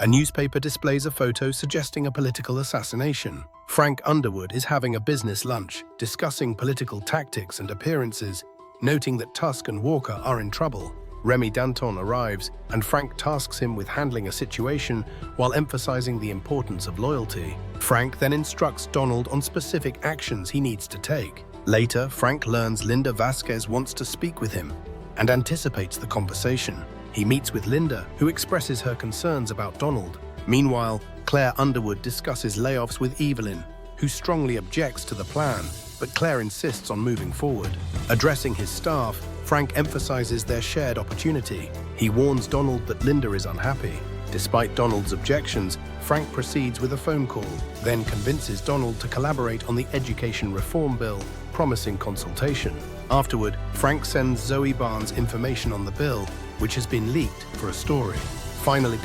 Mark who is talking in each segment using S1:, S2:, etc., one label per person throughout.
S1: A newspaper displays a photo suggesting a political assassination. Frank Underwood is having a business lunch, discussing political tactics and appearances, noting that Tusk and Walker are in trouble. Remy Danton arrives, and Frank tasks him with handling a situation while emphasizing the importance of loyalty. Frank then instructs Donald on specific actions he needs to take. Later, Frank learns Linda Vasquez wants to speak with him and anticipates the conversation. He meets with Linda, who expresses her concerns about Donald. Meanwhile, Claire Underwood discusses layoffs with Evelyn, who strongly objects to the plan, but Claire insists on moving forward. Addressing his staff, Frank emphasizes their shared opportunity. He warns Donald that Linda is unhappy. Despite Donald's objections, Frank proceeds with a phone call, then convinces Donald to collaborate on the education reform bill, promising consultation. Afterward, Frank sends Zoe Barnes information on the bill, which has been leaked for a story. Finally,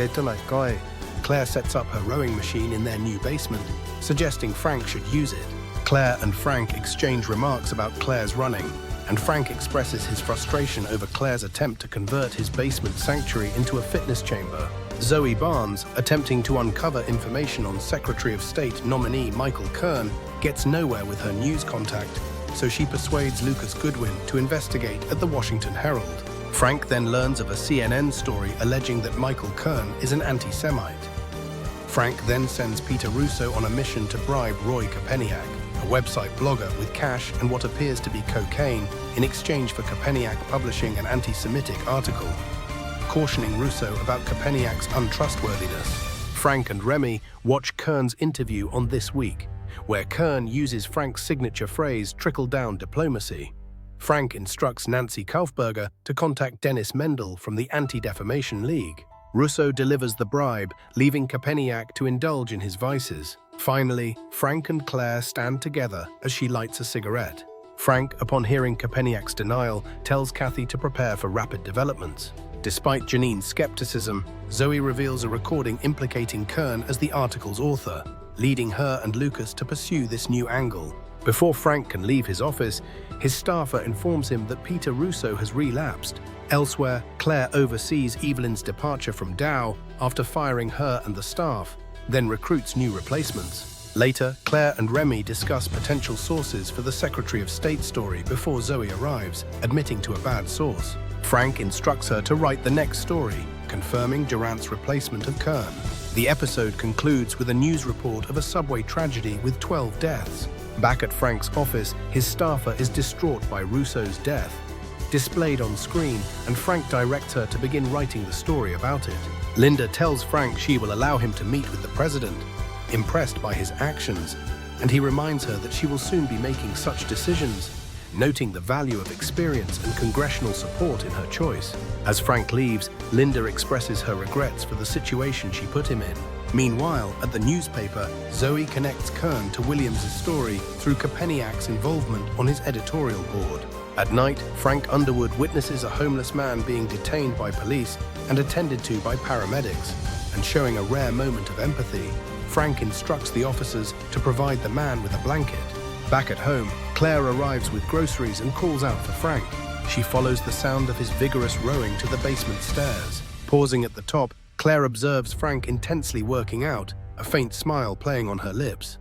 S1: Claire sets up her rowing machine in their new basement, suggesting Frank should use it. Claire and Frank exchange remarks about Claire's running, and Frank expresses his frustration over Claire's attempt to convert his basement sanctuary into a fitness chamber. Zoe Barnes, attempting to uncover information on Secretary of State nominee Michael Kern, gets nowhere with her news contact, so she persuades Lucas Goodwin to investigate at the Washington Herald. Frank then learns of a CNN story alleging that Michael Kern is an anti-Semite. Frank then sends Peter Russo on a mission to bribe Roy Kopeniak, a website blogger, with cash and what appears to be cocaine in exchange for Kopeniak publishing an anti-Semitic article, cautioning Russo about Kopeniak's untrustworthiness. Frank and Remy watch Kern's interview on This Week, where Kern uses Frank's signature phrase, trickle-down diplomacy. Frank instructs Nancy Kaufberger to contact Dennis Mendel from the Anti-Defamation League. Russo delivers the bribe, leaving Kopeniak to indulge in his vices. Finally, Frank and Claire stand together as she lights a cigarette. Frank, upon hearing Kopeniak's denial, tells Kathy to prepare for rapid developments. Despite Janine's skepticism, Zoe reveals a recording implicating Kern as the article's author, leading her and Lucas to pursue this new angle. Before Frank can leave his office, his staffer informs him that Peter Russo has relapsed. Elsewhere, Claire oversees Evelyn's departure from Dow after firing her and the staff, then recruits new replacements. Later, Claire and Remy discuss potential sources for the Secretary of State story before Zoe arrives, admitting to a bad source. Frank instructs her to write the next story, confirming Durant's replacement of Kern. The episode concludes with a news report of a subway tragedy with 12 deaths. Back at Frank's office, his staffer is distraught by Russo's death, displayed on screen, and Frank directs her to begin writing the story about it. Linda tells Frank she will allow him to meet with the president, impressed by his actions, and he reminds her that she will soon be making such decisions, noting the value of experience and congressional support in her choice. As Frank leaves, Linda expresses her regrets for the situation she put him in. Meanwhile, at the newspaper, Zoe connects Kern to Williams' story through Kopeniak's involvement on his editorial board. At night, Frank Underwood witnesses a homeless man being detained by police and attended to by paramedics, and showing a rare moment of empathy, Frank instructs the officers to provide the man with a blanket. Back at home, Claire arrives with groceries and calls out for Frank. She follows the sound of his vigorous rowing to the basement stairs. Pausing at the top, Claire observes Frank intensely working out, a faint smile playing on her lips.